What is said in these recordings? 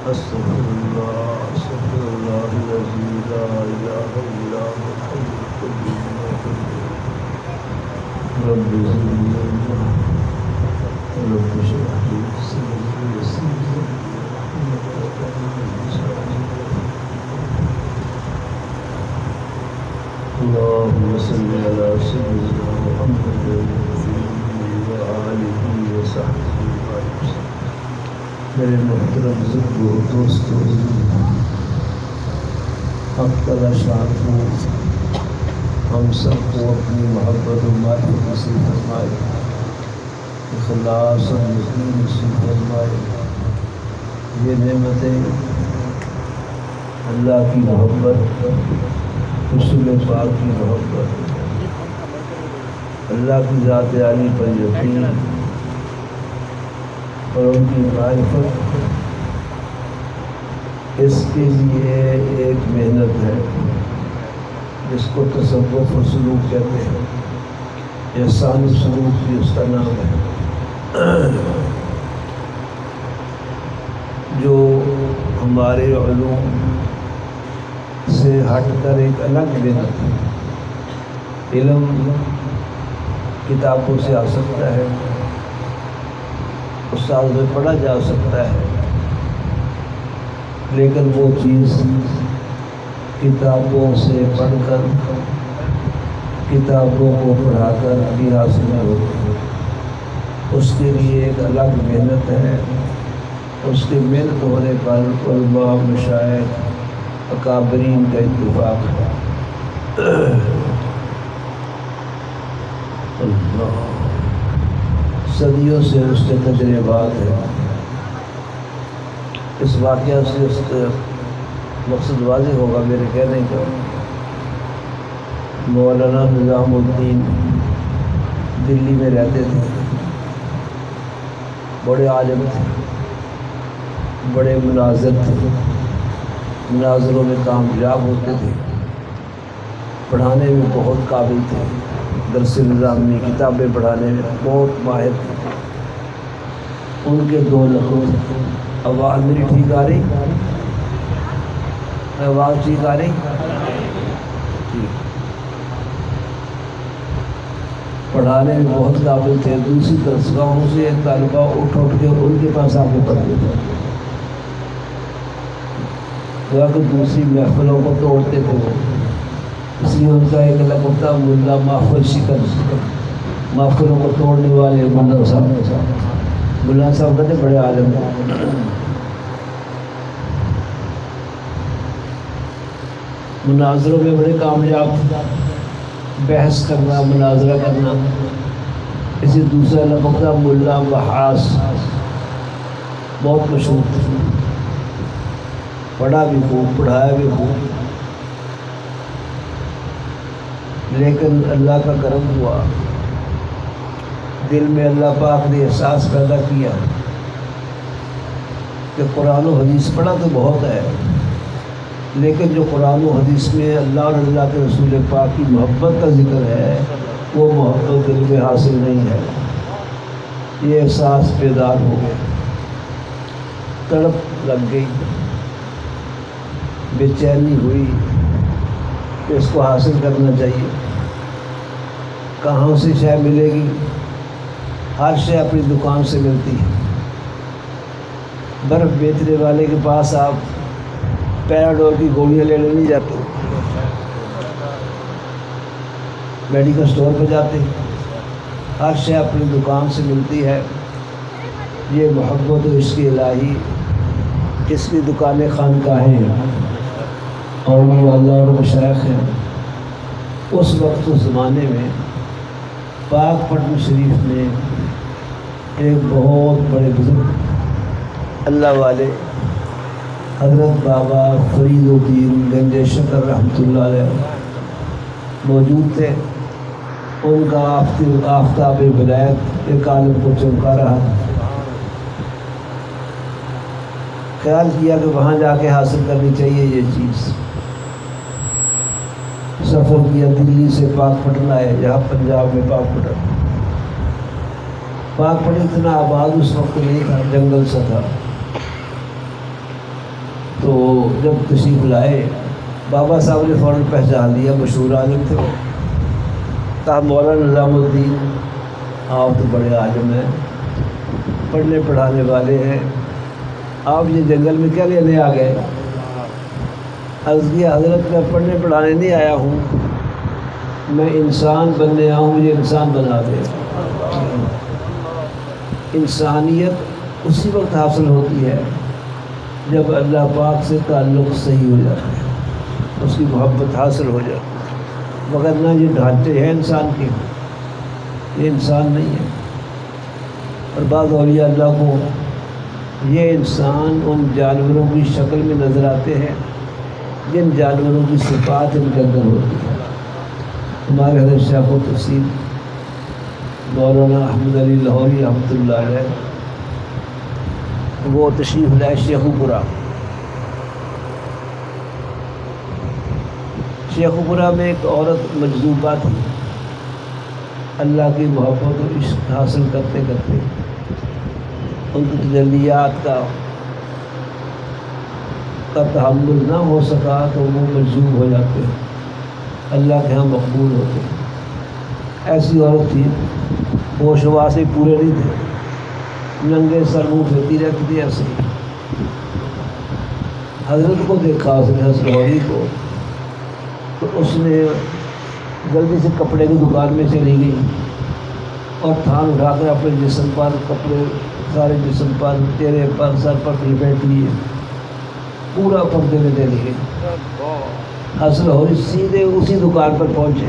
استغفر الله الذي لا اله الا هو الحي القيوم رب زدني علما رب اشرح لي صدري ويسر لي اللهم صل على سيدنا محمد وآله وصحبه وسلم. میرے محترم بزرگوں دوستوں، حق تعالی شان کو ہم سب کو اپنی محبت و معرفت نصیب فرمائے، اخلاص اور یقین نصیب فرمائے۔ یہ نعمتیں اللہ کی محبت، رسول پاک کی محبت، اللہ کی ذات عالی پر یقین اور ان کی معرفت، اس کے لیے ایک محنت ہے جس کو تصوف و سلوک کہتے ہیں، احسان سلوک بھی اس کا نام ہے، جو ہمارے علوم سے ہٹ کر ایک الگ محنت ہے۔ علم کتابوں سے آ سکتا ہے، استاد میں پڑھا جا سکتا ہے، لیکن وہ چیز کتابوں سے پڑھ کر، کتابوں کو پڑھا کر بھی حاصل نہ ہوتی ہے۔ اس کے لیے ایک الگ محنت ہے۔ اس کی محنت ہونے پر علماء، مشائخ، اکابرین کا اتفاق ہے۔ اللہ صدیوں سے اس کے تجربات ہیں۔ اس واقعہ سے اس کا مقصد واضح ہوگا میرے کہنے کا۔ مولانا نظام الدین دلی میں رہتے تھے، بڑے عالم تھے، بڑے مناظر تھے، مناظروں میں کامیاب ہوتے تھے، پڑھانے میں بہت قابل تھے، درس نظامی کتابیں پڑھانے میں بہت ماہر تھے۔ ان کے دو لقب، آواز میری ٹھیک آ رہی؟ آواز ٹھیک آ رہی؟ پڑھانے میں بہت قابل تھے۔ دوسری درسگاہوں سے طالبہ اٹھ کے ان کے پاس آ کے پڑھتے تھے، دوسری محفلوں کو توڑتے تھے وہ۔ اس لیے ان کا ایک لقب تھا ملا محفل شکن، محفلوں کو توڑنے والے ملا صاحب۔ ملا صاحب کہتے بڑے عالم ہیں۔ مناظروں میں بڑے کامیاب، بحث کرنا، مناظرہ کرنا۔ اسی دوسرا لقب تھا ملا محاس، بہت مشہور تھے، پڑھا بھی خوب، پڑھایا بھی خوب۔ لیکن اللہ کا کرم ہوا، دل میں اللہ پاک نے احساس پیدا کیا کہ قرآن و حدیث پڑھا تو بہت ہے، لیکن جو قرآن و حدیث میں اللہ اور اللہ کے رسول پاک کی محبت کا ذکر ہے، وہ محبت دل میں حاصل نہیں ہے۔ یہ احساس بیدار ہو گیا، تڑپ لگ گئی، بے چینی ہوئی کہ اس کو حاصل کرنا چاہیے۔ کہاں سے شے ملے گی؟ ہر شے اپنی دکان سے ملتی ہے۔ برف بیچنے والے کے پاس آپ پیراڈول کی گولیاں لینے نہیں جاتے، میڈیکل اسٹور پہ جاتے۔ ہر شے اپنی دکان سے ملتی ہے۔ یہ محبت و عشق الہی، اس کی دکانیں خانقاہیں ہیں، اولیاء اللہ اور مشائخ ہیں۔ اس وقت اس زمانے میں پاک پٹن شریف میں ایک بہت بڑے بزرگ اللہ والے حضرت بابا فرید الدین گنج شکر رحمۃ اللہ علیہ موجود تھے۔ ان کا آفتاب ولایت ایک عالم کو چمکا رہا تھا۔ خیال کیا کہ وہاں جا کے حاصل کرنی چاہیے یہ چیز۔ سفر کیا، دلی سے پاک پٹن آئے، جہاں پنجاب میں پاک پٹن اتنا آباد اس وقت نہیں تھا، جنگل سا تھا۔ تو جب تشریف لائے بابا صاحب نے فوراً پہچان لیا، مشہور عالم تھے وہ، کہا مولانا نظام الدین آپ تو بڑے عالم ہیں، پڑھنے پڑھانے والے ہیں، آپ یہ جنگل میں کیا لینے آ گئے؟ عرض کیا حضرت میں پڑھنے پڑھانے نہیں آیا ہوں، میں انسان بننے آیا ہوں، مجھے انسان بنا دے۔ انسانیت اسی وقت حاصل ہوتی ہے جب اللہ پاک سے تعلق صحیح ہو جاتا ہے، اس کی محبت حاصل ہو جاتی ہے، وگرنہ یہ ڈھانچے ہیں انسان کے، یہ انسان نہیں ہے۔ اور بعض اولیاء اللہ کو یہ انسان ان جانوروں کی شکل میں نظر آتے ہیں جن جانوروں کی صفات ان کے اندر ہوتی ہے۔ ہمارے حضرت شیخ و تفسیر مولانا احمد علی لاہوری رحمۃ اللہ علیہ، وہ تشریف لائے شیخو پورہ۔ شیخو پورہ میں ایک عورت مجذوبہ تھی، اللہ کی محبت و عشق حاصل کرتے کرتے ان کی تجلیات کا تحمل نہ ہو سکا تو وہ مجذوب ہو جاتے ہیں، اللہ کے ہاں مقبول ہوتے ہیں۔ ایسی عورت تھی، ہوش و حواس پورے نہیں تھے، ننگے سر منہ پھرتی رہتی تھی ایسے ہی۔ حضرت کو دیکھا اس نے، حضرت لاہوری کو، تو اس نے جلدی سے کپڑے کی دکان میں چلی گئی اور تھان اٹھا کر اپنے جسم پر کپڑے، سارے جسم پر، چہرے پر، سر پر لپیٹ لیے، پورا پردے میں دے لیے۔ حضرت لاہوری سیدھے اسی دکان پر پہنچے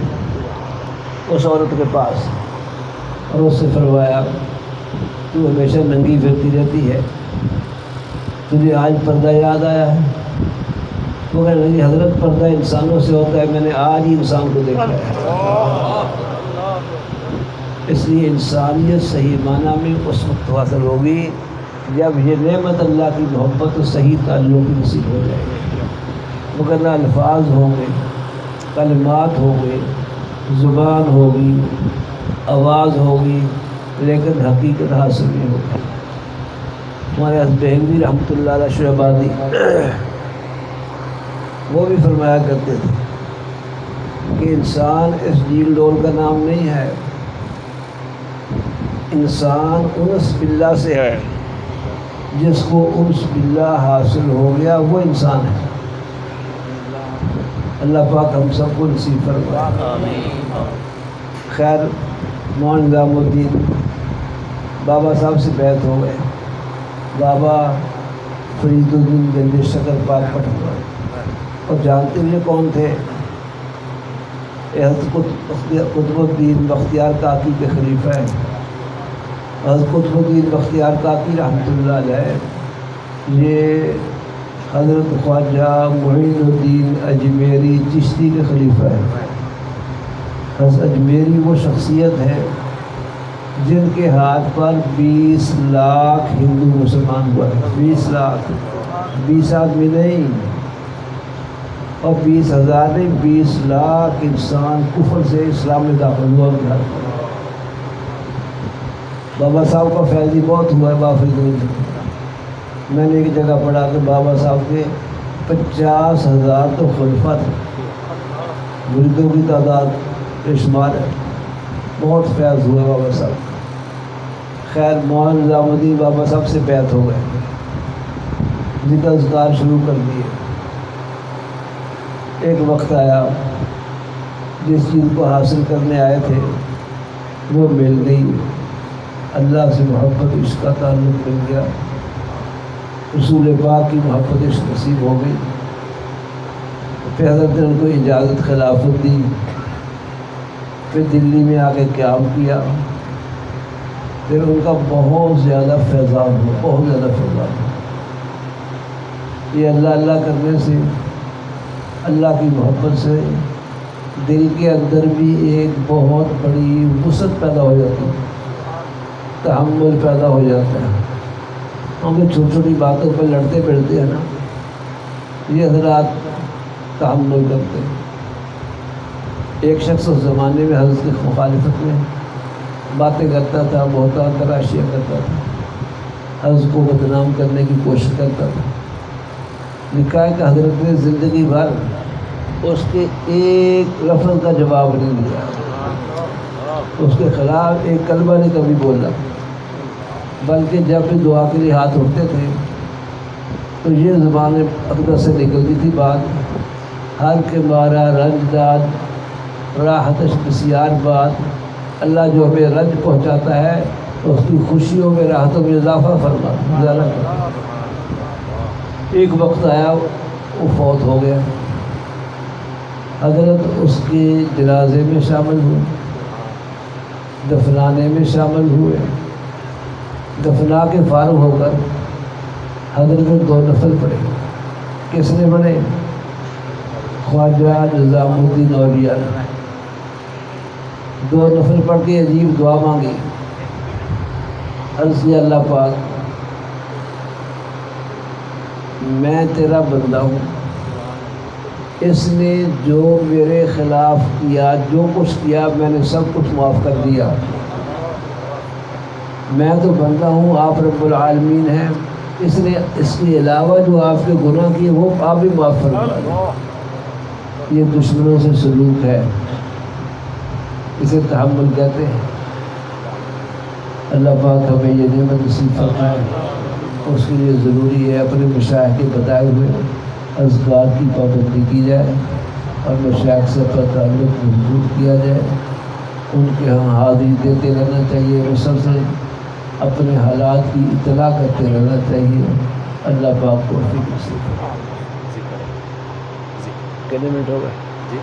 اس عورت کے پاس اور اس سے فرمایا تو ہمیشہ ننگی پھرتی رہتی ہے، تجھے آج پردہ یاد آیا ہے؟ وہ کہنے لگی حضرت پردہ انسانوں سے ہوتا ہے، میں نے آج ہی انسان کو دیکھا ہے۔ اس لیے انسانیت صحیح معنی میں اس وقت حاصل ہوگی جب یہ نعمت اللہ کی محبت و صحیح تعلق کی نصیب ہو جائے گی، وگرنہ الفاظ ہوں گے، کلمات ہوں گے، زبان ہوگی، آواز ہوگی، لیکن حقیقت حاصل نہیں ہوگی۔ ہمارے حضرت بہنوی رحمۃ اللہ علیہ شعبادی وہ بھی فرمایا کرتے تھے کہ انسان اس ڈیل ڈول کا نام نہیں ہے، انسان انس باللہ سے ہے، جس کو انس باللہ حاصل ہو گیا وہ انسان ہے۔ اللہ پاک ہم سب کو نصیب فرمائے۔ خیر، مولانا نظام الدین بابا صاحب سے بیعت ہو گئے، بابا فرید الدین گنج شکر پاک پٹ ہوئے، اور جانتے ہوئے کون تھے؟ حضرت قطب الدین بختیار کاکی کے خلیفہ ہیں، حضرت قطب الدین بختیار کاکی رحمۃ اللہ علیہ، یہ حضرت خواجہ معین الدین اجمیری چشتی کے خلیفہ ہیں۔ حضرت اجمیری وہ شخصیت ہے جن کے ہاتھ پر 20 لاکھ ہندو مسلمان ہوا ہے، 20 لاکھ، 20 آدمی نہیں اور 20,000 نہیں، 20 لاکھ انسان کفر سے اسلام میں داخل ہوا۔ بابا صاحب کا فیض بہت ہوا ہے بافریدی۔ میں نے ایک جگہ پڑھا کہ بابا صاحب کے 50,000 تو خلفاء تھے، مریدوں کی تعداد بے شمار ہے، بہت فیض ہوا بابا صاحب۔ خیر، مولانا نظام الدین بابا صاحب سے بیعت ہو گئے، ذکر اذکار شروع کر دیے۔ ایک وقت آیا جس چیز کو حاصل کرنے آئے تھے وہ مل گئی، اللہ سے محبت عشق کا تعلق مل گیا، رسول پاک کی محبت عشق نصیب ہو گئی۔ پھر حضرت نے ان کو اجازت خلافت دی، پھر دلی میں آ کے قیام کیا، پھر ان کا بہت زیادہ فیضان ہوا، بہت زیادہ فیضان ہوا۔ یہ اللہ اللہ کرنے سے، اللہ کی محبت سے دل کے اندر بھی ایک بہت بڑی وسعت پیدا ہو جاتی ہے، تحمل پیدا ہو جاتا ہے۔ ہم چھوٹی چھوٹی باتوں پر لڑتے بڑھتے ہیں نا، یہ حضرات تحمل کرتے ہیں۔ ایک شخص اس زمانے میں حضرت کی مخالفت میں باتیں کرتا تھا، بہتان تراشیاں کرتا تھا، حضرت کو بدنام کرنے کی کوشش کرتا تھا، لکھا ہے کہ حضرت نے زندگی بھر اس کے ایک لفظ کا جواب نہیں دیا، اس کے خلاف ایک کلمہ نہیں کبھی بولا، بلکہ جب بھی دعا کے لیے ہاتھ اٹھتے تھے تو یہ زبان اقدس سے نکلتی تھی بات، ہر کے مارا رنج داد راحتش بسیار بات، اللہ جو ہمیں رنج پہنچاتا ہے اس کی خوشیوں میں راحتوں میں اضافہ فرما زیادہ۔ ایک وقت آیا وہ فوت ہو گیا، حضرت اس کے جنازے میں شامل ہوئے، دفنانے میں شامل ہوئے، دفنا کے فارغ ہو کر حضرت نے 2 نفل پڑھے۔ کس نے پڑھے؟ خواجہ نظام الدین اولیاء نے 2 نفل پڑھ کے عجیب دعا مانگی، عرض کیا اللہ پاک میں تیرا بندہ ہوں، اس نے جو میرے خلاف کیا، جو کچھ کیا میں نے سب کچھ معاف کر دیا، میں تو بندہ ہوں، آپ رب العالمین ہیں، اس نے اس کے علاوہ جو آپ کے گناہ کیے وہ آپ بھی معاف فرما دیں۔ یہ دشمنوں سے سلوک ہے، اسے تحمل کہتے ہیں۔ اللہ پاک ہمیں یہ نعمت نصیب فرمائے، اس کے لیے ضروری ہے اپنے مشائخ کے بتائے ہوئے اذکار کی پابندی کی جائے اور مشائخ سے اپنا تعلق مضبوط کیا جائے، ان کے ہاں حاضری دیتے رہنا چاہیے، مسلسل اپنے حالات کی اطلاع کرتے رہنا چاہیے۔ اللہ پاک کو توفیق نصیب فرمائے۔ کتنے منٹ ہو گئے؟